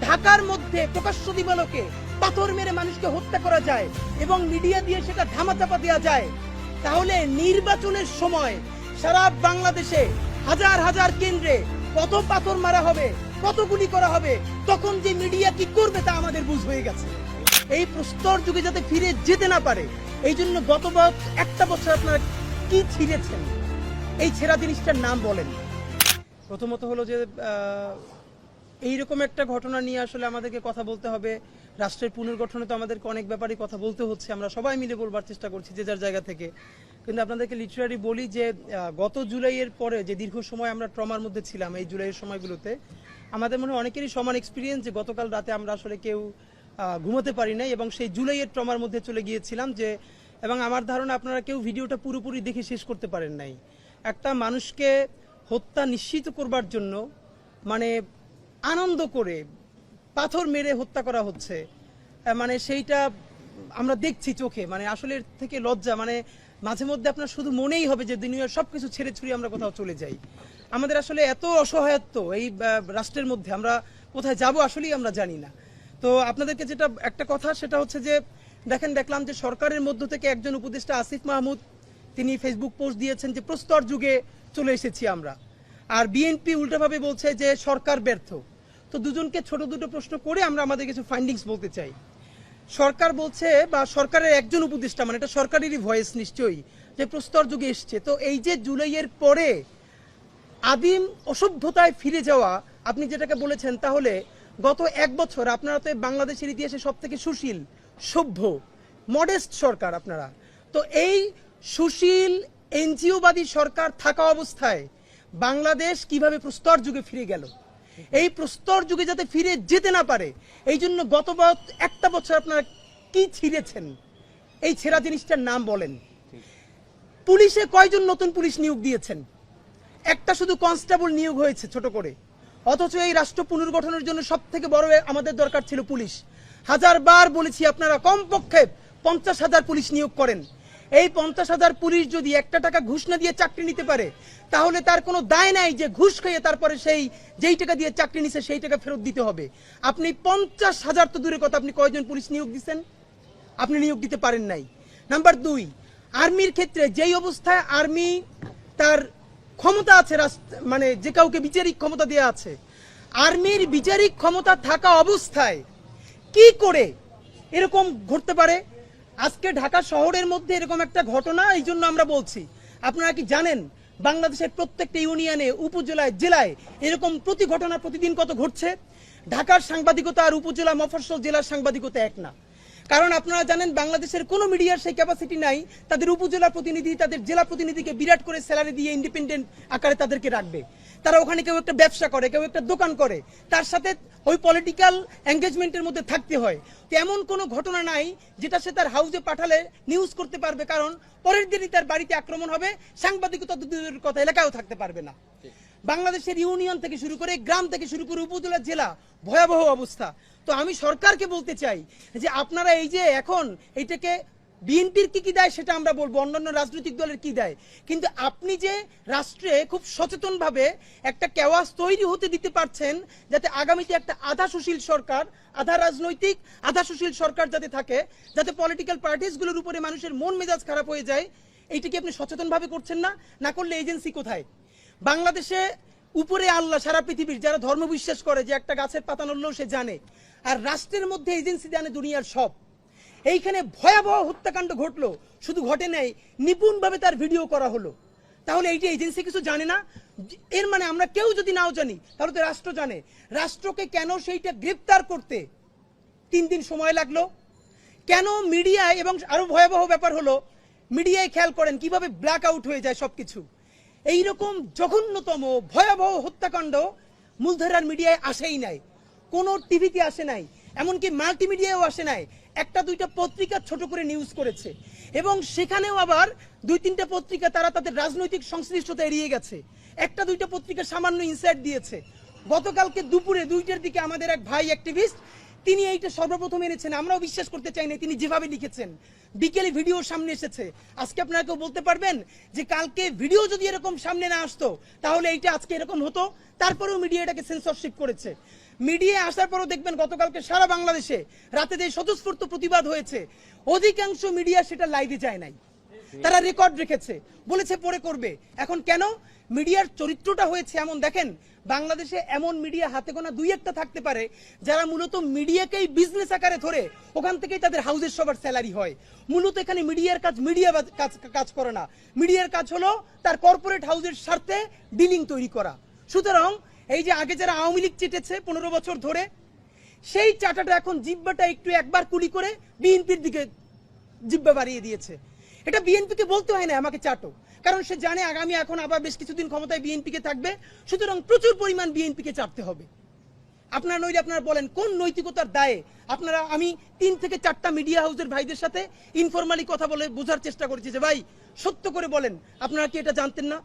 ঢাকার মধ্যে প্রকাশ্য দিবালোকে পাথর মেরে মানুষকে হত্যা করা যায় এবং মিডিয়া দিয়ে সেটা ধামাচাপা দেওয়া যায়, তাহলে নির্বাচনের সময় সারা বাংলাদেশে হাজার হাজার কেন্দ্রে কত পাথর মারা হবে, কত গুলি করা হবে, তখন যে মিডিয়া কি করবে তা আমাদের বুঝ হয়ে গেছে। এই প্রস্তর যুগে যাতে ফিরে যেতে না পারে, এই জন্য গত একটা বছর আপনারা কি ছিঁড়েছেন, এই ছেঁড়া জিনিসটার নাম বলেন। প্রথমত হলো যে এইরকম একটা ঘটনা নিয়ে আসলে আমাদেরকে কথা বলতে হবে। রাষ্ট্রের পুনর্গঠনে তো আমাদেরকে অনেক ব্যাপারে কথা বলতে হচ্ছে, আমরা সবাই মিলে বলবার চেষ্টা করছি যে যার জায়গা থেকে। কিন্তু আপনাদেরকে লিটারারি বলি যে গত জুলাইয়ের পরে যে দীর্ঘ সময় আমরা ট্রমার মধ্যে ছিলাম, এই জুলাইয়ের সময়গুলোতে আমাদের মনে হয় অনেকেরই সমান এক্সপিরিয়েন্স যে গতকাল রাতে আমরা আসলে কেউ ঘুমোতে পারি নাই এবং সেই জুলাইয়ের ট্রমার মধ্যে চলে গিয়েছিলাম যে, এবং আমার ধারণা আপনারা কেউ ভিডিওটা পুরোপুরি দেখে শেষ করতে পারেন নাই। একটা মানুষকে হত্যা নিশ্চিত করবার জন্য মানে আনন্দ করে পাথর মেরে হত্যা করা হচ্ছে, মানে সেইটা আমরা দেখছি চোখে, মানে আসলে এর থেকে লজ্জা, মানে মাঝে মধ্যে আপনার শুধু মনেই হবে যে দুনিয়ার সবকিছু ছেড়ে ছুড়ে আমরা কোথাও চলে যাই। আমাদের আসলে এত অসহায়ত্ব এই রাষ্ট্রের মধ্যে, আমরা কোথায় যাব আসলেই আমরা জানি না। তো আপনাদেরকে যেটা একটা কথা সেটা হচ্ছে যে দেখলাম যে সরকারের মধ্য থেকে একজন উপদেষ্টা আসিফ মাহমুদ তিনি ফেসবুক পোস্ট দিয়েছেন যে প্রস্তর যুগে চলে এসেছি আমরা, আর বিএনপি উল্টোভাবে বলছে যে সরকার ব্যর্থ। তো দুজনকে ছোট দুটো প্রশ্ন করে আমরা আমাদের কিছু ফাইন্ডিংস বলতে চাই। সরকার বলছে, বা সরকারের একজন উপদেষ্টা, মানে এটা সরকারেরই ভয়েস নিশ্চয়ই, যে প্রস্তর যুগে এসছে। তো এই যে জুলাইয়ের পরে আদিম অসভ্যতায় ফিরে যাওয়া আপনি যেটাকে বলেছেন, তাহলে গত এক বছর আপনারা তো বাংলাদেশের ইতিহাসে সব থেকে সুশীল, সভ্য, মডেস্ট সরকার আপনারা। তো এই সুশীল এনজিওবাদী সরকার থাকা অবস্থায় বাংলাদেশ কিভাবে প্রস্তর যুগে ফিরে গেল? এই প্রস্তর যুগে যাতে ফিরে যেতে না পারে, এই জন্য গত একটা বছর আপনারা কি ছিঁড়েছেন, এই ছেঁড়া জিনিসটার নাম বলেন। পুলিশে কয়জন নতুন পুলিশ নিয়োগ দিয়েছেন? একটা শুধু কনস্টেবল নিয়োগ হয়েছে ছোট করে, অথচ এই রাষ্ট্র পুনর্গঠনের জন্য সব থেকে বড় আমাদের দরকার ছিল পুলিশ। হাজারবার বলেছি আপনারা কমপক্ষে 50,000 পুলিশ নিয়োগ করেন। এই 50,000 পুলিশ যদি একটা টাকা ঘুষ না দিয়ে চাকরি নিতে পারে, তাহলে তার কোনো দায় নাই যে ঘুষ খেয়ে তারপরে যেই টাকা দিয়ে চাকরি নিছে সেই টাকা ফেরত দিতে হবে। আপনি 50,000 তো দূরের কথা, আপনি কয়জন পুলিশ নিয়োগ দিচ্ছেন? আপনি নিয়োগ দিতে পারেন নাই। নাম্বার 2, আর্মির ক্ষেত্রে যেই অবস্থায় আর্মি তার ক্ষমতা আছে, মানে যে কাউকে বিচারিক ক্ষমতা দেওয়া আছে, আর্মির বিচারিক ক্ষমতা থাকা অবস্থায় কি করে এরকম ঘটতে পারে? আজকে ঢাকা শহরের মধ্যে এরকম একটা ঘটনা, এই জন্য আমরা বলছি, আপনারা কি জানেন বাংলাদেশের প্রত্যেকটা ইউনিয়নে, উপজেলায়, জেলায় এরকম প্রতি ঘটনা প্রতিদিন কত ঘটছে? ঢাকার সাংবাদিকতা আর উপজেলা, মফস্বল, জেলার সাংবাদিকতা এক না। কারণ আপনারা জানেন বাংলাদেশের কোনো মিডিয়ার সেই ক্যাপাসিটি নাই তাদের উপজেলা প্রতিনিধি, তাদের জেলা প্রতিনিধিকে বিরাট করে স্যালারি দিয়ে ইন্ডিপেন্ডেন্ট আকারে তাদেরকে রাখবে। তারা ওখানে কেউ একটা ব্যবসা করে, কেউ একটা দোকান করে, তার সাথে ওই পলিটিক্যাল এঙ্গেজমেন্টের মধ্যে থাকতে হয়। তো এমন কোনো ঘটনা নাই যেটা সে তার হাউজে পাঠালে নিউজ করতে পারবে, কারণ পরের দিনই তার বাড়িতে আক্রমণ হবে, সাংবাদিকতা দূরের কথা এলাকায়ও থাকতে পারবে না। বাংলাদেশের ইউনিয়ন থেকে শুরু করে, গ্রাম থেকে শুরু করে, উপজেলা, জেলা, ভয়াবহ অবস্থা। তো আমি সরকারকে বলতে চাই যে আপনারা এই যে এখন এইটাকে বিএনপির কি দায় সেটা আমরা বলবো, অন্যান্য রাজনৈতিক দলের কি দায়, কিন্তু আপনি যে রাষ্ট্রে খুব সচেতনভাবে একটা কেওয়াস তৈরি হতে দিতে পারছেন যাতে আগামীতে একটা আধা সুশীল সরকার, আধা রাজনৈতিক, আধা সুশীল সরকার যাতে থাকে, যাতে পলিটিক্যাল পার্টিসগুলোর উপরে মানুষের মন মেজাজ খারাপ হয়ে যায়, এইটা কি আপনি সচেতনভাবে করছেন না? না করলে এজেন্সি কোথায়? বাংলাদেশে উপরে আল্লাহ, সারা পৃথিবীর যারা ধর্ম বিশ্বাস করে যে একটা গাছের পাতা নড়লেও সে জানে, আর রাষ্ট্রের মধ্যে এজেন্সি জানে দুনিয়ার সব। এইখানে ভয়াবহ হত্যাকাণ্ড ঘটলো, শুধু ঘটে নাই, নিপুণভাবে তার ভিডিও করা হলো, তাহলে এইটা এজেন্সি কিছু জানে না? এর মানে আমরা কেউ যদি নাও জানি তাহলে তো রাষ্ট্র জানে। রাষ্ট্রকে কেন সেইটা গ্রেপ্তার করতে 3 দিন সময় লাগলো? কেন মিডিয়ায়, এবং আরো ভয়াবহ ব্যাপার হলো মিডিয়ায় খেয়াল করেন কিভাবে ব্ল্যাক আউট হয়ে যায় সবকিছু। এইরকম জঘন্যতম ভয়াবহ হত্যাকাণ্ড মূলধারার মিডিয়ায় আসেই নাই, কোনো টিভিতে আসে নাই, এমনকি মাল্টিমিডিয়াও আসে নাই। একটা দুইটা পত্রিকা ছোট করে নিউজ করেছে, এবং সেখানেও আবার 2-3টা পত্রিকা তারা তাদের রাজনৈতিক সংশ্লিষ্টতা এড়িয়ে গেছে। একটা দুইটা পত্রিকা সামান্য ইনসাইট দিয়েছে। গতকালকে দুপুরে 2টার দিকে আমাদের এক ভাই অ্যাক্টিভিস্ট তিনি এইটা সর্বপ্রথম এনেছেন, আমরাও বিশ্বাস করতে চাই না, তিনি যেভাবে লিখেছেন। বিকেলে ভিডিও সামনে এসেছে। আজকে আপনারা কেউ বলতে পারবেন যে কালকে ভিডিও যদি এরকম সামনে না আসতো তাহলে এইটা আজকে এরকম হতো? তারপরেও মিডিয়া এটাকে সেন্সরশিপ করেছে। মিডিয়া আসার পরও দেখবেন গতকালকে সারা বাংলাদেশে রাতে যে স্বতঃস্ফূর্ত প্রতিবাদ হয়েছে, অধিকাংশ মিডিয়া সেটা লাইভে যায় নাই, তারা রেকর্ড রেখেছে, বলেছে পরে করবে। এখন কেন? মিডিয়ার চরিত্রটা হয়েছে এমন। দেখেন, বাংলাদেশে এমন মিডিয়া হাতে গোনা দুই একটা থাকতে পারে যারা মূলত মিডিয়াকেই বিজনেস আকারে ধরে ওখান থেকেই তাদের হাউসের সবার স্যালারি হয়। মূলত এখানে মিডিয়ার কাজ কাজ করে না, মিডিয়ার কাজ হলো তার কর্পোরেট হাউসের স্বার্থে ডিলিং তৈরি করা। সুতরাং এই যে আগে যারা আওয়ামী লীগ চেটেছে 15 বছর ধরে, সেই চাটাটা এখন জিব্বাটা একটু একবার কুলি করে বিএনপির দিকে জিব্বা বাড়িয়ে দিয়েছে। এটা বিএনপিকে বলতে হয় না আমাকে চাটো, কারণ সে জানে আগামী এখন আবার বেশ কিছুদিন ক্ষমতায় বিএনপিকে থাকবে, সুতরাং প্রচুর পরিমাণ বিএনপিকে চাটতে হবে। আপনারা নইলে আপনারা বলেন কোন নৈতিকতার দায়ে আপনারা, আমি 3 থেকে 4টা মিডিয়া হাউসের ভাইদের সাথে ইনফরমালি কথা বলে বোঝার চেষ্টা করেছি যে ভাই সত্য করে বলেন আপনারা কি এটা জানতেন না?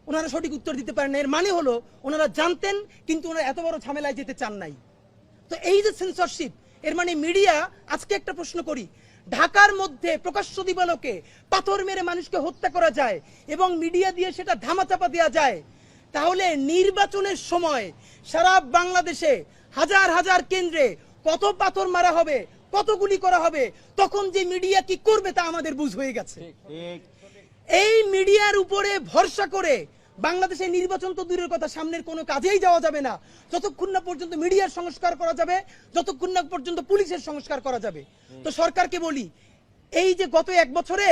ওনারা সঠিক উত্তর দিতে পারেন না। এর মানে হলো ওনারা জানতেন কিন্তু ওনারা এত বড় ঝামেলায় যেতে চান নাই। তো এই যে সেন্সরশিপ, এর মানে মিডিয়া, আজকে একটা প্রশ্ন করি, ঢাকার মধ্যে প্রকাশ্য দিবালোকে পাথর মেরে মানুষকে হত্যা করা যায় এবং মিডিয়া দিয়ে সেটা ধামাচাপা দেওয়া যায়, তাহলে নির্বাচনের সময় সারা বাংলাদেশে হাজার হাজার কেন্দ্রে কত পাথর মারা হবে, কত গুলি করা হবে, তখন যে মিডিয়া কি করবে তা আমাদের বুঝ হয়ে গেছে। এই মিডিয়ার উপরে ভরসা করে বাংলাদেশের নির্বাচন তো দূরের কথা, সামনের কোনো কাজেই যাওয়া যাবে না যতক্ষণ না পর্যন্ত মিডিয়ার সংস্কার করা যাবে, যতক্ষণ না পর্যন্ত পুলিশের সংস্কার করা যাবে। তো সরকারকে বলি, এই যে গত 1 বছরে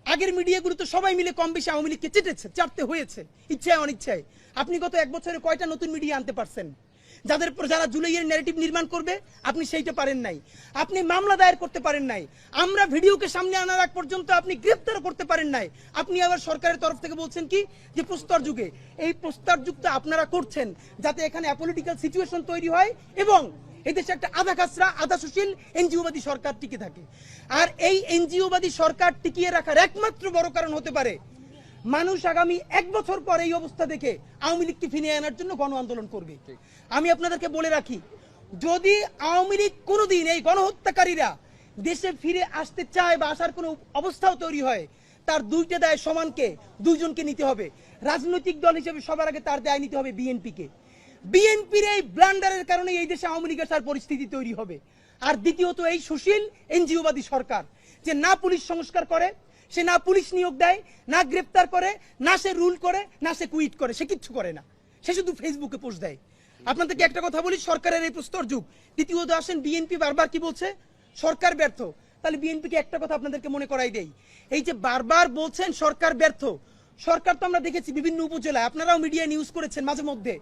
আগের মিডিয়াগুলো তো সবাই মিলে কম বেশি আওয়ামী লীগকে চেটেছে, চাটতে হয়েছে ইচ্ছায় অনিচ্ছায়। আপনি গত 1 বছরে কয়টা নতুন মিডিয়া আনতে পারছেন? যারা জুলাইয়ের ন্যারেটিভ নির্মাণ করবে আপনি সেইটা পারেন নাই, আপনি মামলা দায়ের করতে পারেন নাই, আমরা ভিডিওকে সামনে আনার আগ পর্যন্ত আপনি গ্রেফতার করতে পারেন নাই। আপনি আবার সরকারের তরফ থেকে বলছেন কি যে প্রস্তর যুগে, এই প্রস্তর যুগটা আপনারা করছেন যাতে এখানে অ্যাপলিটিক্যাল সিচুয়েশন তৈরি হয় এবং এদেশে একটা আধা খাসরা আধা সুশীল এনজিওবাদী সরকার টিকে থাকে। আর এই এনজিওবাদী সরকার টিকিয়ে রাখার একমাত্র বড় কারণ হতে পারে মানুষ আগামী 1 বছর পর এই অবস্থা দেখে আওয়ামী লীগকে ফিরিয়ে আনার জন্য গণ আন্দোলন করবে। আমি আপনাদেরকে বলে রাখি, যদি আওয়ামী লীগ কোনোদিন এই গণহত্যাকারীরা দেশে ফিরে আসতে চায় বা আসার কোনো অবস্থাও তৈরি হয়, তার দুইটা দায় সমানকে, দুইজনকে নিতে হবে। রাজনৈতিক দল হিসেবে সবার আগে তার দায় নিতে হবে বিএনপিকে। বিএনপির এই ব্লান্ডারের কারণে এই দেশে আওয়ামী লীগের আসার পরিস্থিতি তৈরি হবে। আর দ্বিতীয়ত এই সুশীল এনজিওবাদী সরকার যে না পুলিশ সংস্কার করে, সে না পুলিশ নিয়োগ দেয়, না গ্রেফতার করে, না সে রুল করে, না সে কুইট করে, সে কিচ্ছু করে না, সে শুধু ফেসবুকে পোস্ট দেয়। আপনাদেরকে একটা কথা বলি, সরকারের এই প্রস্তর যুগ। দ্বিতীয়ত আসেন, বিএনপি বারবার কি বলছে? সরকার ব্যর্থ। তাহলে বিএনপিকে একটা কথা আপনাদেরকে মনে করাই দেই, এই যে বারবার বলছেন সরকার ব্যর্থ, সরকার তো আমরা দেখেছি বিভিন্ন উপজেলায়, আপনারাও মিডিয়া নিউজ করেছেন মাঝে মধ্যে,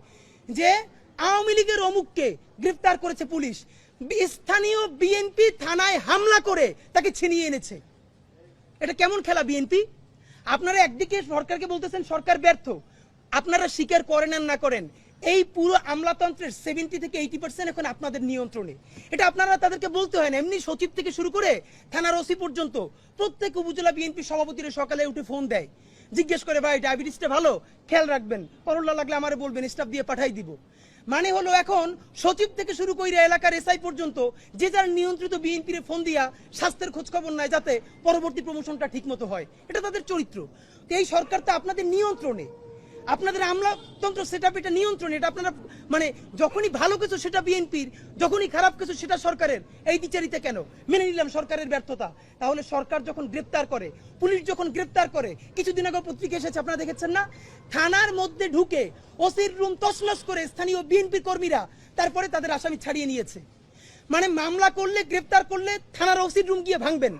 যে আওয়ামী লীগের অমুককে গ্রেফতার করেছে পুলিশ, স্থানীয় বিএনপি থানায় হামলা করে তাকে ছিনিয়ে এনেছে। এটা কেমন খেলা বিএনপি? আপনারা একদিকে সরকারকে বলতেছেন সরকার ব্যর্থ, আপনারা স্বীকার করেন আর না করেন, এই পুরো আমলাতন্ত্রের 70 থেকে 80% এখন আপনাদের নিয়ন্ত্রণে। এটা আপনারা তাদেরকে বলতে হয় না, এমনি সচিব থেকে শুরু করে থানার ওসি পর্যন্ত প্রত্যেক উপজেলা বিএনপি সভাপতিরা সকালে উঠে ফোন দেয়, জিজ্ঞেস করে ভাই ডায়াবেটিসটা ভালো, খেয়াল রাখবেন, করোনা লাগলে আমারে বলবেন, স্টাফ দিয়ে পাঠাই দিব। মানে হলো এখন সচিব থেকে শুরু করে এলাকার এসআই পর্যন্ত যে যার নিয়ন্ত্রিত বিএনপির ফোন দিয়া স্বাস্থ্যের খোঁজ খবর নেয় যাতে পরবর্তী প্রমোশনটা ঠিক মতো হয়। এটা তাদের চরিত্র। তো এই সরকার তো আপনাদের নিয়ন্ত্রণে, আপনাদের আমলাতন্ত্র সেটআপ এটা নিয়ন্ত্রণে। এটা আপনারা মানে যখনই ভালো কিছু সেটা বিএনপির, যখনই খারাপ কিছু সেটা সরকারের। এই দ্বিচারিতা কেন? মেনে নিলাম সরকারের ব্যর্থতা, তাহলে সরকার যখন গ্রেফতার করে, পুলিশ যখন গ্রেফতার করে, কিছুদিন আগে পত্রিকা এসেছে আপনারা দেখেছেন না, থানার মধ্যে ঢুকে ওসির রুম তছনছ করে স্থানীয় বিএনপি কর্মীরা তারপরে তাদের আসামি ছাড়িয়ে নিয়েছে। মানে মামলা করলে, গ্রেফতার করলে থানার ওসির রুম গিয়ে ভাঙবেন,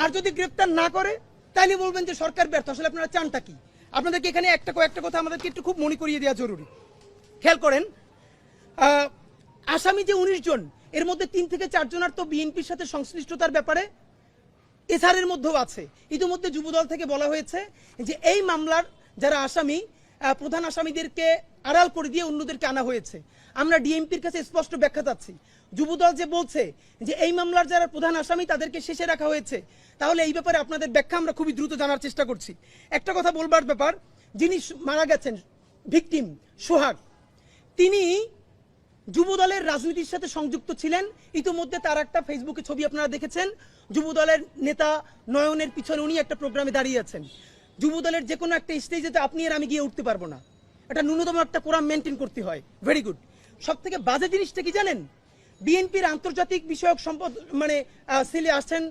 আর যদি গ্রেফতার না করে তাহলে বলবেন যে সরকার ব্যর্থ। আসলে আপনারা চানটা কি? আপনাদেরকে এখানে কয়েকটা কথা আমাদেরকে একটু খুব মনে করিয়ে দেওয়া জরুরি। খেয়াল করেন, আসামি যে 19 জন, এর মধ্যে 3 থেকে 4 জনের তো বিএনপির সাথে সংশ্লিষ্টতার ব্যাপারে এসআরের মধ্যেও আছে। ইতিমধ্যে যুবদল থেকে বলা হয়েছে যে এই মামলার যারা আসামি, প্রধান আসামিদেরকে আড়াল করে দিয়ে অন্যদেরকে আনা হয়েছে। আমরা ডিএমপির কাছে স্পষ্ট ব্যাখ্যা চাচ্ছি, যুবদল যে বলছে যে এই মামলার যারা প্রধান আসামি তাদেরকে শেষে রাখা হয়েছে, তাহলে এই ব্যাপারে আপনাদের ব্যাখ্যা আমরা খুবই দ্রুত জানার চেষ্টা করছি। একটা কথা বলবার ব্যাপার, যিনি মারা গেছেন ভিকটিম সোহাগ, তিনি যুবদলের রাজনীতির সাথে সংযুক্ত ছিলেন। ইতিমধ্যে তার একটা ফেসবুকে ছবি আপনারা দেখেছেন, যুবদলের নেতা নয়নের পিছনে উনি একটা প্রোগ্রামে দাঁড়িয়ে আছেন। যুবদলের যে কোনো একটা স্টেজেতে আপনি আর আমি গিয়ে উঠতে পারবো না, এটা ন্যূনতম একটা কোরাম মেনটেন করতে হয়। Very good. সব থেকে বাজে জিনিসটা কি জানেন? বিএনপির আন্তর্জাতিক বিষয়ক সম্পদ সেলে আসছেন,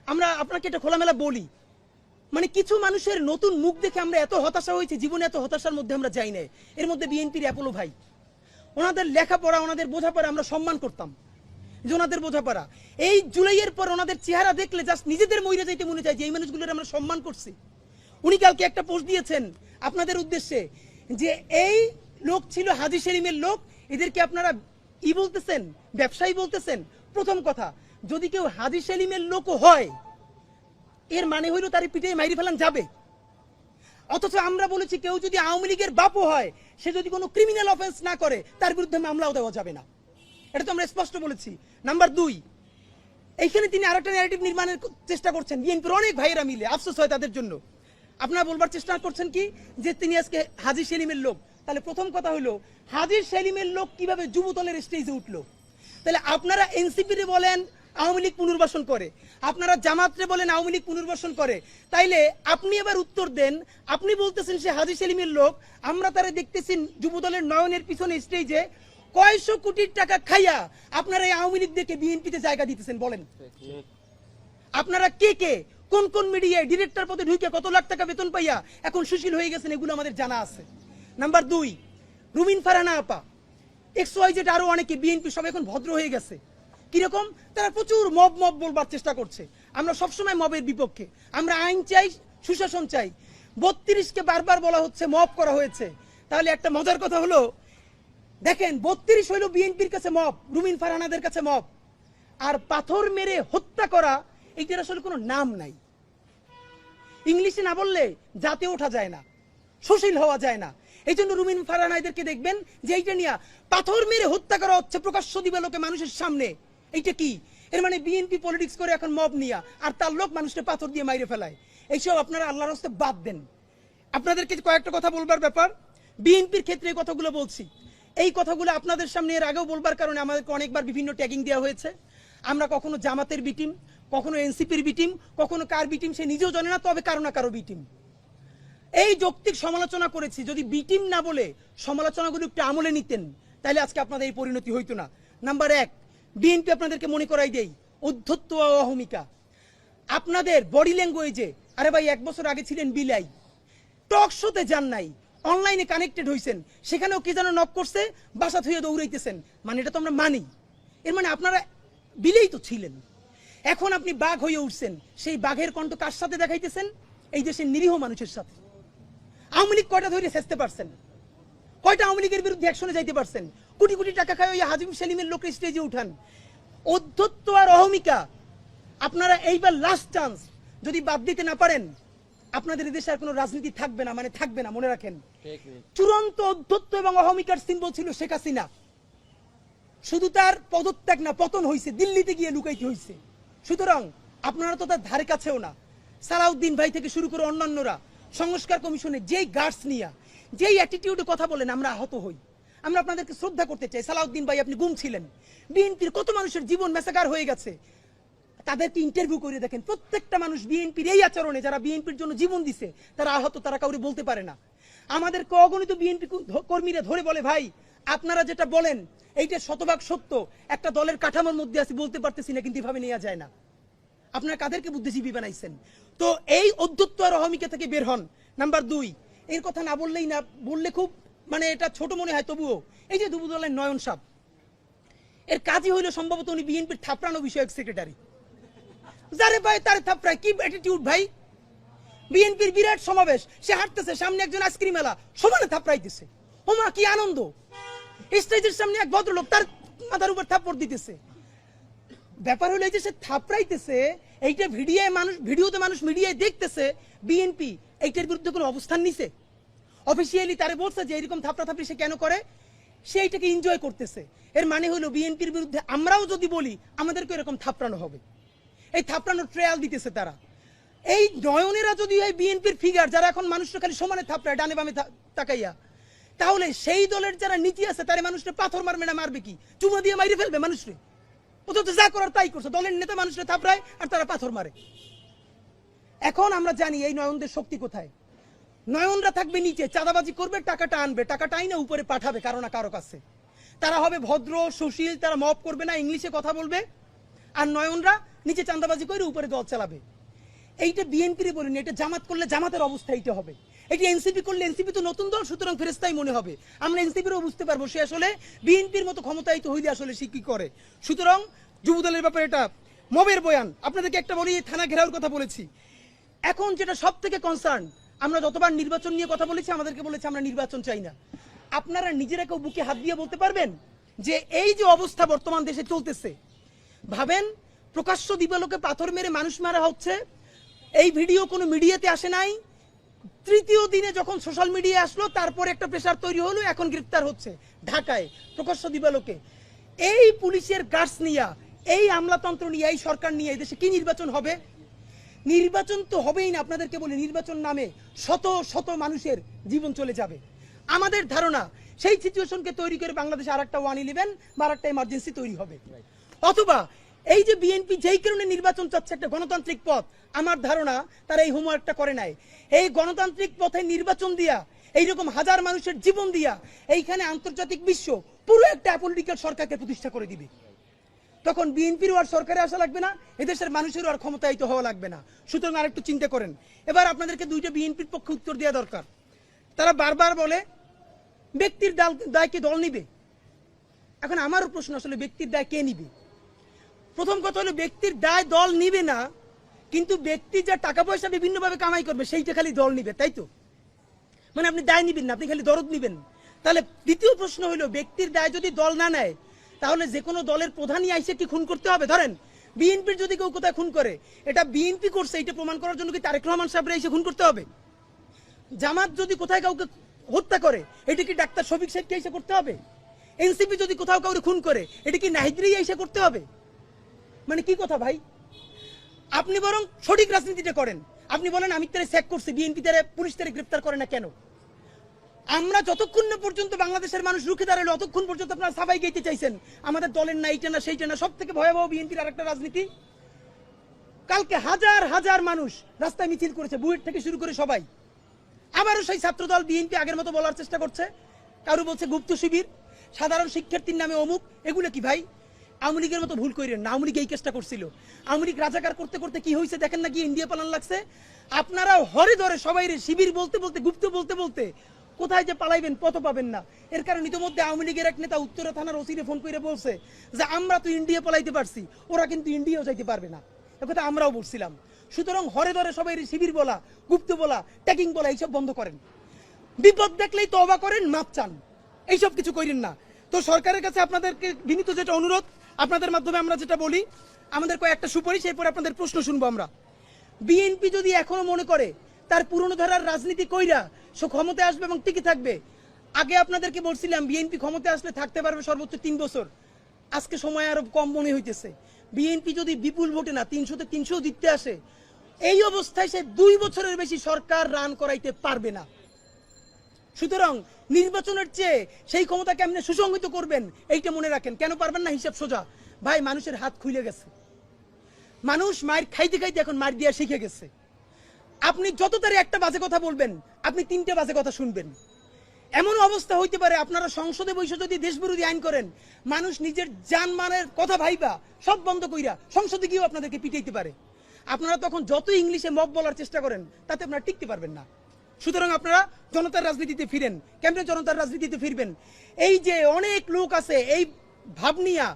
আমরা আপনাকে এটা খোলামেলা বলি, কিছু মানুষের নতুন মুখ দেখে আমরা এত হতাশা হয়েছি, জীবনে এত হতাশার মধ্যে আমরা যাই না। এর মধ্যে বিএনপির অ্যাপোলো ভাই, ওনাদের লেখাপড়া, ওনাদের বোঝাপড়া আমরা সম্মান করতাম, যে ওনাদের বোঝাপড়া। এই জুলাইয়ের পর ওনাদের চেহারা দেখলে জাস্ট নিজেদের মইরা যাইতে মনে চায় যে এই মানুষগুলোর আমরা সম্মান করছি। উনি কালকে একটা পোস্ট দিয়েছেন আপনাদের উদ্দেশ্যে যে এই লোক ছিল হাজী সেলিমের লোক, এদেরকে আপনারা বলতেছেন, ব্যবসায়ী বলতেছেন। প্রথম কথা, যদি কেউ হাজী সেলিমের লোকও হয়, এর মানে হইল তার পিঠে মাইরি ফেলান যাবে। অথচ আমরা বলেছি কেউ যদি আওয়ামী লীগের বাপও হয়, সে যদি কোনো ক্রিমিনাল অফেন্স না করে, তার বিরুদ্ধে মামলাও দেওয়া যাবে না। এটা তো আমরা স্পষ্ট বলেছি। নাম্বার 2, এইখানে তিনি আরেকটা ন্যারেটিভ নির্মাণের চেষ্টা করছেন। বিএনপির অনেক ভাইয়েরা মিলে, আফসোস হয় তাদের জন্য, আপনারা বলবার চেষ্টা করছেন কি যে তিনি আজকে হাজী সেলিমের লোক। তাহলে প্রথম কথা হলো, হাজী সেলিমের লোক কিভাবে যুব দলের স্টেজে উঠলো? তাহলে আপনারা এনসিপিরে বলেন আওয়ামী লীগ পুনর্বাসন করে, আপনারা জামাতরে বলেন আওয়ামী লীগ পুনর্বাসন করে, তাইলে আপনি এবার উত্তর দেন। আপনি বলতেছেন সে হাজী সেলিমের লোক, আমরা তারা দেখতেছি যুব দলের নয়নের পিছনে স্টেজে কয়শো কোটি টাকা খাইয়া আপনারা এই আওয়ামী লীগদেরকে বিএনপিতে জায়গা দিতেছেন। বলেন আপনারা কে কে কোন কোন মিডিয়ায় ডিরেক্টর পদে ঢুকে কত লাখ টাকা বেতন পাইয়া এখন সুশীল হয়ে গেছেন, এগুলো আমাদের জানা আছে। নাম্বার 2, রুমিন ফারহানা আপা, XYZ আরো অনেকে বিএনপি সব এখন ভদ্র হয়ে গেছে। কিরকম? তারা প্রচুর মব বলবার চেষ্টা করছে। আমরা সবসময় মবের বিপক্ষে, আমরা আইন চাই, সুশাসন চাই। 32কে বারবার বলা হচ্ছে মব করা হয়েছে। তাহলে একটা মজার কথা হলো, দেখেন 32 হইল বিএনপির কাছে মব, রুমিন ফারহানাদের কাছে মব। আর পাথর মেরে হত্যা করা, এইটার আসলে কোনো নাম নাই। ইংলিশে না বললে জাতে ওঠা যায় না, সুশীল হওয়া যায় না। এই জন্য রুমিন ফারহানা এদেরকে দেখবেন যে এইটা নিয়ে পাথর মেরে হত্যা করা হচ্ছে প্রকাশ্য দিবালোকে মানুষের সামনে। এইটা কি? এর মানে বিএনপি পলিটিক্স করে এখন মব নিয়া, আর তার লোক মানুষকে পাথর দিয়ে মাইরে ফেলায়। এইসব আপনারা আল্লাহর রাস্তে বাদ দেন। আপনাদেরকে কয়েকটা কথা বলবার ব্যাপার, বিএনপির ক্ষেত্রে এই কথাগুলো বলছি। এই কথাগুলো আপনাদের সামনে এর আগেও বলবার কারণে আমাদেরকে অনেকবার বিভিন্ন ট্যাগিং দেওয়া হয়েছে। আমরা কখনো জামাতের বিটিম, কখনো এনসিপির বিটিম, কখনো কার বিটিম সে নিজেও জানে না, তবে কারো না কারো বিটিম। এই যৌক্তিক সমালোচনা করেছি। যদি বিটিম না বলে সমালোচনাগুলো একটু আমলে নিতেন, তাহলে আজকে আপনাদের এই পরিণতি হইতো না। নাম্বার 1, বিএনপি আপনাদেরকে মনে করাই দেই, অধ্যত্ব ও অহমিকা। আপনাদের বডি ল্যাঙ্গুয়েজে, আরে ভাই 1 বছর আগে ছিলেন বিলাই, টক শোতে যান নাই, অনলাইনে কানেক্টেড হইছেন, সেখানেও কে যেন নক করছে, বাসা থুয়ে দৌড়াইতেছেন। মানে এটা তো আমরা মানি। এর মানে আপনারা বিলেই তো ছিলেন। এখন আপনি বাঘ হয়ে উঠছেন। সেই বাঘের কণ্ঠ কার সাথে দেখাইতেছেন? এই দেশের নিরীহ মানুষের সাথে। আওয়ামী লীগ কয়টা ধরে শেষতে পারছেন? কয়টা আওয়ামী লীগের বিরুদ্ধে অ্যাকশনে যাইতে পারছেন? কোটি কোটি টাকা খায় ওই হাজী সেলিমের লোক স্টেজে উঠান। অধ্যত্ব আর অহমিকা আপনারা এইবার লাস্ট চান্স, যদি বাদ দিতে না পারেন, আপনাদের দেশে আর কোনো রাজনীতি থাকবে না, মানে থাকবে না, মনে রাখেন। চূড়ান্ত অধ্যত্ব এবং অহমিকার সিম্বল ছিল শেখ হাসিনা। শুধু তার পদত্যাগ না, পতন হয়েছে, দিল্লিতে গিয়ে লুকাইতে হয়েছে। সুতরাং আপনারা তো তার ধারে কাছেও না। সালাউদ্দিন ভাই থেকে শুরু করে অন্যান্যরা সংস্কার কমিশনে যেই গার্ডস নিয়ে, যেই অ্যাটিটিউডে কথা বলেন, আমরা আহত হই। আমরা আপনাদেরকে শ্রদ্ধা করতে চাই। সালাউদ্দিন ভাই, আপনি গুম ছিলেন, বিএনপির কত মানুষের জীবন মেসাকার হয়ে গেছে। তাদেরকে ইন্টারভিউ করে দেখেন, প্রত্যেকটা মানুষ বিএনপির এই আচরণে, যারা বিএনপির জন্য জীবন দিছে, তারা আহত, তারা কাউরে বলতে পারে না। আমাদেরকে অগণিত বিএনপি কর্মীরা ধরে বলে, ভাই আপনারা যেটা বলেন এইটা শতভাগ সত্য, একটা দলের কাঠামোর মধ্যে আছি, বলতে পারতেছি না, কিন্তু এভাবে নেওয়া যায় না। আপনারা কাদেরকে বুদ্ধিজীবী বানাইছেন? তো এই অধ্যত্ব আর অহমিকা থেকে বের হন। নাম্বার 2, এর কথা না বললেই না, বললে খুব এটা ছোট মনে হয়, তবুও এই যে যুব দলের নয়ন সাহেব, এর কাজই হইল সম্ভবত উনি বিএনপির থাপড়ানো বিষয়ক সেক্রেটারি। যারে ভাই তার থাপড়ায়, কি অ্যাটিটিউড ভাই! বিএনপির বিরাট সমাবেশ, সে হাঁটতেছে, সামনে একজন আইসক্রিম এলা সমানে থাপড়াইতেছে। ওমা কি আনন্দ! স্টেজের সামনে এক ভদ্রলোক তার মাথার উপর থাপ্পড় দিতেছে। ব্যাপার হলো এই যে সে থাপড়াইতেছে, এইটা ভিডিওতে মানুষ মিডিয়ায় দেখতেছে। বিএনপি এইটার বিরুদ্ধে কোনো অবস্থান নিছে? অফিসিয়ালি তারে বলছে যে এরকম থাপড়াথাপড়ি সে কেন করে? সে এইটাকে এনজয় করতেছে। এর মানে হলো বিএনপির বিরুদ্ধে আমরাও যদি বলি, আমাদেরকে এরকম থাপড়ানো হবে। এই থাপড়ানোর ট্রায়াল দিতেছে তারা। এই নয়নেরা যদি হয় বিএনপির ফিগার, যারা এখন মানুষটা খালি সমানে থাপড়ায়, ডানে বামে তাকাইয়া, তাহলে সেই দলের যারা নীতি আছে, তারা মানুষটা পাথর মারবে না, মারবে কি? চুমা দিয়ে মাইরে ফেলবে মানুষরে। অথচ যা করার তাই করছে, দলের নেতা মানুষরা থাপড়ায় আর তারা পাথর মারে। এখন আমরা জানি এই নয়নদের শক্তি কোথায়। নয়নরা থাকবে নিচে, চাঁদাবাজি করবে, টাকাটা আনবে, টাকাটা আইনা উপরে পাঠাবে কারো না কারো কাছে। তারা হবে ভদ্র সুশীল, তারা মব করবে না, ইংলিশে কথা বলবে, আর নয়নরা নিচে চাঁদাবাজি করে উপরে দল চালাবে। এইটা বিএনপির বলিনি, এটা জামাত করলে জামাতের অবস্থা এইটা হবে। এটি এনসিপি করলে এনসিপি তো নতুন দল, সুতরাং ফেরেস্তাই মনে হবে। আমরা এনসিপিরও বুঝতে পারবো সে আসলে বিএনপির মতো ক্ষমতায়িত হইলে আসলে সে কি করে। সুতরাং যুবদলের ব্যাপারে এটা মবের বয়ান। আপনাদেরকে একটা বলি, থানা ঘেরাওর কথা বলেছি। এখন যেটা সব থেকে কনসার্ন, আমরা যতবার নির্বাচন নিয়ে কথা বলেছি আমাদেরকে বলেছে আমরা নির্বাচন চাই না। আপনারা নিজেরা কেউ বুকে হাত দিয়ে বলতে পারবেন যে এই যে অবস্থা বর্তমান দেশে চলতেছে, ভাবেন প্রকাশ্য দিবালোকে পাথর মেরে মানুষ মারা হচ্ছে, এই ভিডিও কোনো মিডিয়াতে আসে নাই, তৃতীয় দিনে যখন সোশ্যাল মিডিয়া আসলো তারপরে একটা প্রেসার তৈরি হলো, এখন গ্রেফতার হচ্ছে ঢাকায় প্রকাশ্য দিবালোকে। এই পুলিশের গার্ডস নিয়ে, এই আমলাতন্ত্র নিয়ে, এই সরকার নিয়ে এই দেশে কি নির্বাচন হবে? নির্বাচন তো হবেই না। আপনাদেরকে বলি, নির্বাচন নামে শত শত মানুষের জীবন চলে যাবে। আমাদের ধারণা সেই সিচুয়েশনকে তৈরি করে বাংলাদেশে আরেকটা 111 বা আরেকটা এমার্জেন্সি তৈরি হবে। অথবা এই যে বিএনপি যেই কারণে নির্বাচন চাচ্ছে, একটা গণতান্ত্রিক পথ, আমার ধারণা তারা এই হোমওয়ার্কটা করে নাই। এই গণতান্ত্রিক পথে নির্বাচন দিয়া, এইরকম হাজার মানুষের জীবন দিয়া এইখানে আন্তর্জাতিক বিশ্ব পুরো একটা অ্যাপলিটিক্যাল সরকারকে প্রতিষ্ঠা করে দিবে। তখন বিএনপিরও আর সরকারে আসা লাগবে না, এদেশের মানুষেরও আর ক্ষমতায়িত হওয়া লাগবে না। সুতরাং আরেকটু চিন্তা করেন। এবার আপনাদেরকে দুইটা বিএনপির পক্ষে উত্তর দেওয়া দরকার। তারা বারবার বলে ব্যক্তির দায় কে দল নিবে। এখন আমারও প্রশ্ন, আসলে ব্যক্তির দায় কে নিবে? প্রথম কথা হলো ব্যক্তির দায় দল নিবে না, কিন্তু ব্যক্তি যা টাকা পয়সা বিভিন্নভাবে কামাই করবে সেইটা খালি দল নিবে, তাই তো? মানে আপনি দায় নিবেন না, আপনি খালি দরদ নিবেন। তাহলে দ্বিতীয় প্রশ্ন হলো, ব্যক্তির দায় যদি দল না নেয় তাহলে যে কোনো দলের প্রধানই আইসে কি খুন করতে হবে? ধরেন বিএনপির যদি কেউ কোথায় খুন করে, এটা বিএনপি করছে এটা প্রমাণ করার জন্য কি তারেক রহমান সাহেবরা এসে খুন করতে হবে? জামাত যদি কোথায় কাউকে হত্যা করে, এটা কি ডাক্তার শফিক সাহেবকে এসে করতে হবে? এনসিপি যদি কোথাও কাউকে খুন করে, এটা কি নাহিদরি এসে করতে হবে? মানে কি কথা ভাই? আপনি বরং সঠিক রাজনীতিটা করেন। আপনি বলেন আমি তারে চেক করছি, বিএনপি তারে পুলিশ তারে গ্রেফতার করে না কেন? আমরা যতক্ষণ না পর্যন্ত বাংলাদেশের মানুষ রুখে দাঁড়ালো ততক্ষণ পর্যন্ত আপনারা সাবাই গাইতে চাইছেন আমাদের দলের না এইটা না সেইটা না। সব থেকে ভয়াবহ বিএনপির আরেকটা রাজনীতি, কালকে হাজার হাজার মানুষ রাস্তায় মিছিল করেছে, বুয়েট থেকে শুরু করে সবাই। আবারও সেই ছাত্রদল বিএনপি আগের মতো বলার চেষ্টা করছে, কারো বলছে গুপ্ত শিবির, সাধারণ শিক্ষার্থীর নামে অমুক। এগুলো কি ভাই? আওয়ামী লীগের মতো ভুল করেন না, আওয়ামী লীগ এই কেসটা করছিল। আওয়ামী লীগ রাজাকার করতে করতে কি হয়েছে দেখেন না, গিয়ে ইন্ডিয়া পালান লাগছে। আপনারা হরে ধরে সবাই শিবির বলতে বলতে, গুপ্ত বলতে বলতে কোথায় যে পালাইবেন পথ পাবেন না। এর কারণ ইতিমধ্যে আওয়ামী লীগের এক নেতা উত্তরা থানার ওসিরে ফোন করে বলছে যে আমরা তো ইন্ডিয়া পালাইতে পারছি, ওরা কিন্তু ইন্ডিয়াও যাইতে পারবে না। একথা আমরাও বলছিলাম। সুতরাং হরে ধরে সবাই শিবির বলা, গুপ্ত বলা, ট্যাগিং বলা এইসব বন্ধ করেন। বিপদ দেখলেই তওবা করেন, মাপ চান, এইসব কিছু করেন না। তো সরকারের কাছে আপনাদেরকে বিনীত যেটা অনুরোধ, আপনাদের মাধ্যমে আমরা যেটা বলি, আমাদের কয়েকটা সুপারিশ, এরপর আপনাদের প্রশ্ন শুনবো আমরা। বিএনপি যদি এখনো মনে করে তার পুরনো ধারার রাজনীতি কইরা সে ক্ষমতায় আসবে এবং টিকে থাকবে, আগে আপনাদেরকে বলছিলাম বিএনপি ক্ষমতায় আসলে থাকতে পারবে সর্বোচ্চ 3 বছর। আজকে সময় আরো কম মনে হইতেছে। বিএনপি যদি বিপুল ভোটে না 300-তে 300 জিততে আসে, এই অবস্থায় সে 2 বছরের বেশি সরকার রান করাইতে পারবে না। সুতরাং নির্বাচনের চেয়ে সেই ক্ষমতা কেমনে সুসংহত করবেন এইটা মনে রাখেন। কেন পারবেন না? হিসাব সোজা ভাই, মানুষের হাত খুলে গেছে। মানুষ মায়ের খাইতে খাইতে এখন মার দিয়া শিখে গেছে। আপনি যত তারে একটা বাজে কথা বলবেন, আপনি 3টে বাজে কথা শুনবেন। এমন অবস্থা হইতে পারে আপনারা সংসদে বসে যদি দেশবিরোধী আইন করেন, মানুষ নিজের জানমালের কথা ভাইবা সব বন্ধ কইরা সংসদে গিয়েও আপনাদেরকে পিটাইতে পারে। আপনারা তখন যত ইংলিশে মব বলার চেষ্টা করেন তাতে আপনারা টিকতে পারবেন না। সুতরাং আপনারা জনতার রাজনীতিতে ফিরেন। কেমনে জনতার রাজনীতিতে ফিরবেন? এই যে অনেক লোক আছে এই ভাবনিয়া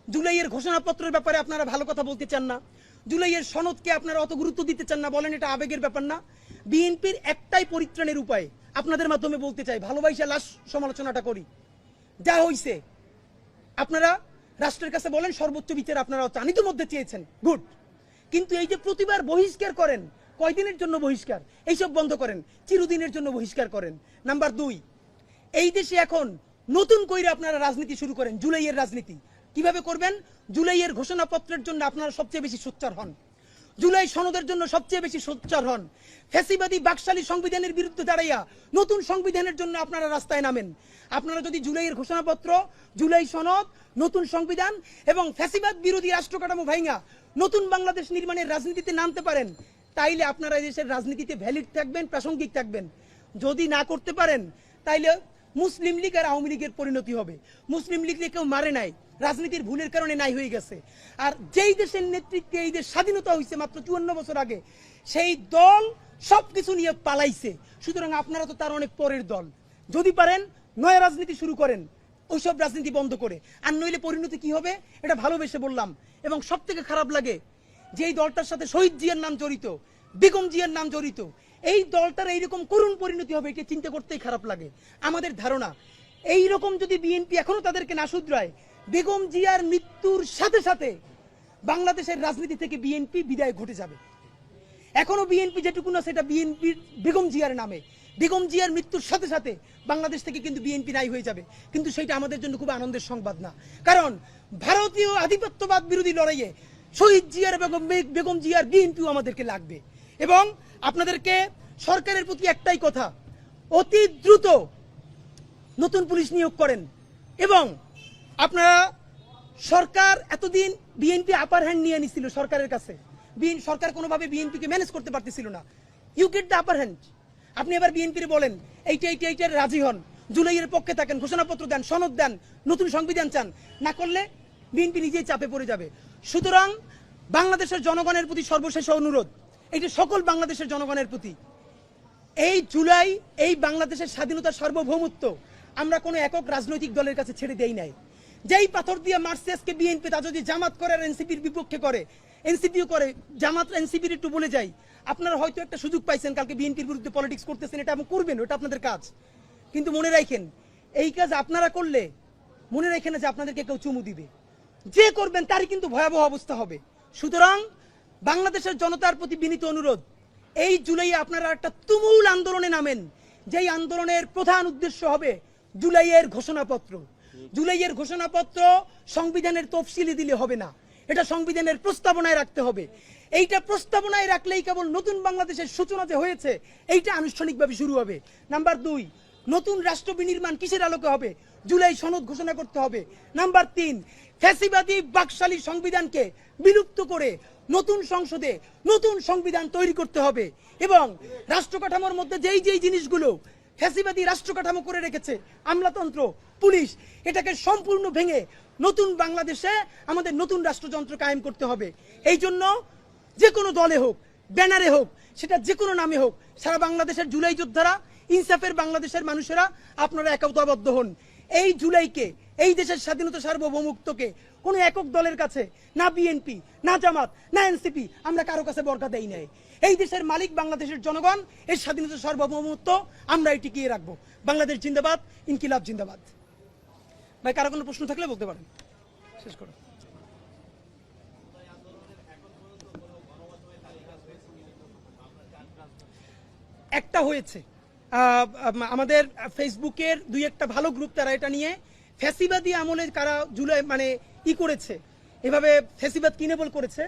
জুলাইয়ের ঘোষণাপত্রের ব্যাপারে আপনারা ভালো কথা বলতে চান না, জুলাইয়ের সনদকে আপনারা অত গুরুত্ব দিতে চান না, বলেন এটা আবেগের ব্যাপার না। বিএনপির একটাই পরিত্রাণের উপায়, আপনাদের মাধ্যমে বলতে চাই, ভালোবাসা লাশ সমালোচনাটা করি। যা হইছে আপনারা রাষ্ট্রের কাছে বলেন সর্বোচ্চ বিচার আপনারা চান, ইতিমধ্যে চেয়েছেন, গুড। কিন্তু এই যে প্রতিবার বহিষ্কার করেন, কয়দিনের জন্য বহিষ্কার, এইসব বন্ধ করেন, চিরদিনের জন্য বহিষ্কার করেন। নাম্বার 2, এই দেশে এখন নতুন কইরা আপনারা রাজনীতি শুরু করেন, জুলাইয়ের রাজনীতি। কিভাবে করবেন? জুলাইয়ের ঘোষণাপত্রের জন্য আপনারা সবচেয়ে বেশি সোচ্চার হন, জুলাই সনদের জন্য সবচেয়ে বেশি সোচ্চার হন, ফ্যাসিবাদী বাকশালী সংবিধানের বিরুদ্ধে দাঁড়াইয়া নতুন সংবিধানের জন্য আপনারা রাস্তায় নামেন। আপনারা যদি জুলাইয়ের ঘোষণাপত্র, জুলাই সনদ, নতুন সংবিধান এবং ফ্যাসিবাদ বিরোধী রাষ্ট্র কাঠামো ভাইঙ্গা নতুন বাংলাদেশ নির্মাণের রাজনীতিতে নামতে পারেন, তাইলে আপনারা দেশের রাজনীতিতে ভ্যালিড থাকবেন, প্রাসঙ্গিক থাকবেন। যদি না করতে পারেন তাইলে মুসলিম লীগ আর আওয়ামী লীগের পরিণতি হবে। মুসলিম লীগ কেউ মারে নাই, রাজনীতির ভুলের কারণে নাই হয়ে গেছে। আর যেই দেশের নেতৃত্বে এই দেশ স্বাধীনতা হয়েছে মাত্র 54 বছর আগে, সেই দল সবকিছু নিয়ে পালাইছে। সুতরাং আপনারা তো তার অনেক পরের দল। যদি পারেন নয়া রাজনীতি শুরু করেন, ওইসব রাজনীতি বন্ধ করে। আর নইলে পরিণতি কি হবে এটা ভালোবেসে বললাম। এবং সব থেকে খারাপ লাগে যে এই দলটার সাথে শহীদ জিয়ার নাম জড়িত, বেগম জিয়ার নাম জড়িত, এই দলটার এইরকম করুণ পরিণতি হবে এটা চিন্তা করতেই খারাপ লাগে। আমাদের ধারণা এইরকম যদি বিএনপি এখনো তাদেরকে না শুধরায়, বেগম জিয়ার মৃত্যুর সাথে সাথে বাংলাদেশের রাজনীতি থেকে বিএনপি বিদায় ঘটে যাবে। এখনো বিএনপি যেটুকু না সেটা বিএনপির বেগম জিয়ার নামে। বেগম জিয়ার মৃত্যুর সাথে সাথে বাংলাদেশ থেকে কিন্তু বিএনপি নাই হয়ে যাবে। কিন্তু সেটা আমাদের জন্য খুব আনন্দের সংবাদ না, কারণ ভারতীয় আধিপত্যবাদ বিরোধী লড়াইয়ে শহীদ জিয়ার বেগম জিয়ার বিএনপিও আমাদেরকে লাগবে। এবং আপনাদেরকে সরকারের প্রতি একটাই কথা, অতি দ্রুত নতুন পুলিশ নিয়োগ করেন। এবং আপনারা সরকার এতদিন বিএনপি আপার হ্যান্ড নিয়ে নিছিল সরকারের কাছে, সরকার কোনোভাবে বিএনপিকে ম্যানেজ করতে পারতেছিল না। You get the upper hand. আপনি এবার বিএনপির বলেন এইটার রাজি হন, জুলাইয়ের পক্ষে থাকেন, ঘোষণাপত্র দেন, সনদ দেন, নতুন সংবিধান চান, না করলে বিএনপি নিজেই চাপে পড়ে যাবে। সুতরাং বাংলাদেশের জনগণের প্রতি সর্বশেষ অনুরোধ, এইটা সকল বাংলাদেশের জনগণের প্রতি, এই জুলাই এই বাংলাদেশের স্বাধীনতার সার্বভৌমত্ব আমরা কোনো একক রাজনৈতিক দলের কাছে ছেড়ে দেই নাই। যেই পাথর দিয়ে মারছে আজকে বিএনপি, তা যদি জামাত করে আর এনসিপির বিপক্ষে করে, এনসিপিও করে, জামাত এনসিপির একটু বলে যাই, আপনারা হয়তো একটা সুযোগ পাইছেন, কালকে বিএনপির বিরুদ্ধে পলিটিক্স করতেছেন, এটা এবং করবেন, ওটা আপনাদের কাজ। কিন্তু মনে রাখেন, এই কাজ আপনারা করলে মনে রাখেন না যে আপনাদেরকে কেউ চুমু দিবে। যে করবেন তারই কিন্তু ভয়াবহ অবস্থা হবে। সুতরাং বাংলাদেশের জনতার প্রতি বিনীত অনুরোধ, এই জুলাইয়ে আপনারা একটা তুমুল আন্দোলনে নামেন। যেই আন্দোলনের প্রধান উদ্দেশ্য হবে জুলাইয়ের ঘোষণাপত্র। জুলাইয়ের ঘোষণাপত্র সংবিধানের তফসিলি দিলে হবে না, এটা সংবিধানের প্রস্তাবনায় রাখতে হবে। এইটা প্রস্তাবনায় রাখলেই কেবল নতুন বাংলাদেশের সূচনা যে হয়েছে এইটা আনুষ্ঠানিকভাবে শুরু হবে। নাম্বার 2, নতুন রাষ্ট্র বিনির্মাণ কিসের আলোকে হবে? জুলাই সনদ ঘোষণা করতে হবে। নাম্বার 3, ফ্যাসিবাদী বাকশালী সংবিধানকে বিলুপ্ত করে নতুন সংসদে নতুন সংবিধান তৈরি করতে হবে। এবং রাষ্ট্র কাঠামোর মধ্যে যেই যেই জিনিসগুলো ফ্যাসিবাদী রাষ্ট্র কাঠামো করে রেখেছে, আমলাতন্ত্র, পুলিশ, এটাকে সম্পূর্ণ ভেঙে নতুন বাংলাদেশে আমাদের নতুন রাষ্ট্রযন্ত্র কায়েম করতে হবে। এই জন্য যে কোনো দলে হোক, ব্যানারে হোক, সেটা যে কোনো নামে হোক, সারা বাংলাদেশের জুলাই যোদ্ধারা, ইনসাফের বাংলাদেশের মানুষেরা আপনারা একতাবদ্ধ হন। এই জুলাইকে, এই দেশের স্বাধীনতা সার্বভৌমত্বকে কোনো একক দলের কাছে, না বিএনপি, না জামাত, না এনসিপি, আমরা কারো কাছে বর্গা দেই নাই। এই দেশের মালিক বাংলাদেশের জনগণ, এই স্বাধীনতা সার্বভৌমত্ব আমরা টিকিয়ে রাখবো। বাংলাদেশ জিন্দাবাদ, ইনকিলাব জিন্দাবাদ। ভাই, কারো কোনো প্রশ্ন থাকলে বলতে পারেন, শেষ করো। একটা হয়েছে, আমাদের ফেসবুকের 2-1টা ভালো গ্রুপ, তারা এটা নিয়ে ফ্যাসিবাদী আমলে কারা জুলাই মানে করেছে, এভাবে ফ্যাসিবাদ কিনেবল করেছে,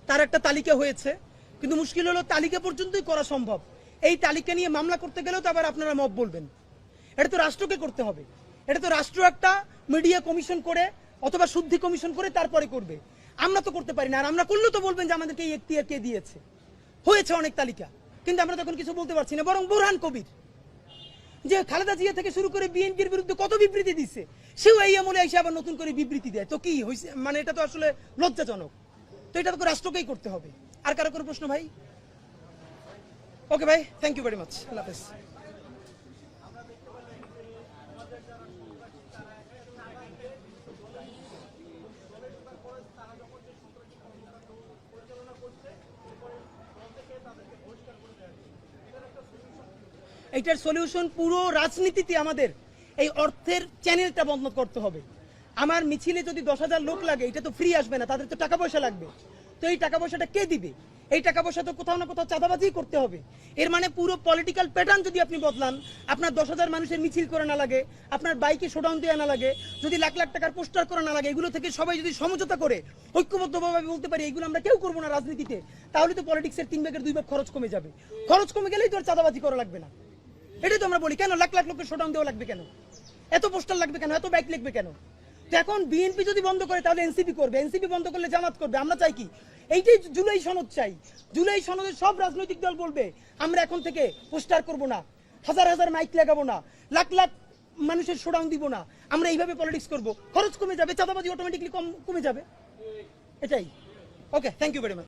তার একটা তালিকা হয়েছে। কিন্তু মুশকিল হলো তালিকা পর্যন্তই করা সম্ভব। এই তালিকা নিয়ে মামলা করতে গেলেও তো আবার আপনারা মব বলবেন। এটা তো রাষ্ট্রকে করতে হবে। এটা তো রাষ্ট্র একটা মিডিয়া কমিশন করে অথবা শুদ্ধি কমিশন করে তারপরে করবে। আমরা তো করতে পারি না। আর আমরা করলেও তো বলবেন যে আমাদেরকে এই এখতিয়ার কে দিয়েছে। হয়েছে অনেক তালিকা, কিন্তু আমরা তখন কিছু বলতে পারছি না। বরং বোরহান কবির, যে খালেদা জিয়া থেকে শুরু করে বিএনপির বিরুদ্ধে কত বিবৃতি দিচ্ছে, সেও এই আমলে এসে আবার নতুন করে বিবৃতি দেয়, তো কি হয়েছে? মানে এটা তো আসলে লজ্জাজনক। তো এটা তো রাষ্ট্রকেই করতে হবে। আর কারো কোনো প্রশ্ন ভাই? ওকে ভাই, থ্যাংক ইউ ভেরি মাচ, আল্লাহ হাফেজ। এইটার সলিউশন পুরো রাজনীতিতে আমাদের এই অর্থের চ্যানেলটা বন্ধ করতে হবে। আমার মিছিলে যদি 10,000 লোক লাগে, এটা তো ফ্রি আসবে না, তাদের তো টাকা পয়সা লাগবে। তো এই টাকা পয়সাটা কে দিবে? এই টাকা পয়সা তো কোথাও না কোথাও চাঁদাবাজি করতে হবে। এর মানে পুরো পলিটিক্যাল প্যাটার্ন যদি আপনি বদলান, আপনার 10,000 মানুষের মিছিল করে না লাগে, আপনার বাইকে শোডাউন দেওয়া না লাগে, যদি লাখ লাখ টাকার পোস্টার করা না লাগে, এগুলো থেকে সবাই যদি সমঝোতা করে ঐক্যবদ্ধভাবে বলতে পারি এগুলো আমরা কেউ করবো না রাজনীতিতে, তাহলে তো পলিটিক্সের 3 ভাগের 2 ভাগ খরচ কমে যাবে। খরচ কমে গেলেই তো আর চাঁদাবাজি করা লাগবে না। এটাই তো আমরা বলি, কেন লাখ লাখ লোকের শোডাউন দেওয়া লাগবে কেন? এত পোস্টার লাগবে কেন? এত বাইক লাগবে কেন? এখন বিএনপি যদি বন্ধ করে তাহলে এনসিপি করবে, এনসিপি বন্ধ করলে জামাত করবে। আমরা চাই কি? এইটাই জুলাই সনদ চাই। জুলাই সনদের সব রাজনৈতিক দল বলবে আমরা এখন থেকে পোস্টার করব না, হাজার হাজার মাইক লাগাবো না, লাখ লাখ মানুষের শোডাউন দিব না, আমরা এইভাবে পলিটিক্স করব, খরচ কমে যাবে, চাঁদাবাজি অটোমেটিকলি কমে যাবে, এটাই। ওকে, থ্যাংক ইউ ভেরি মাচ।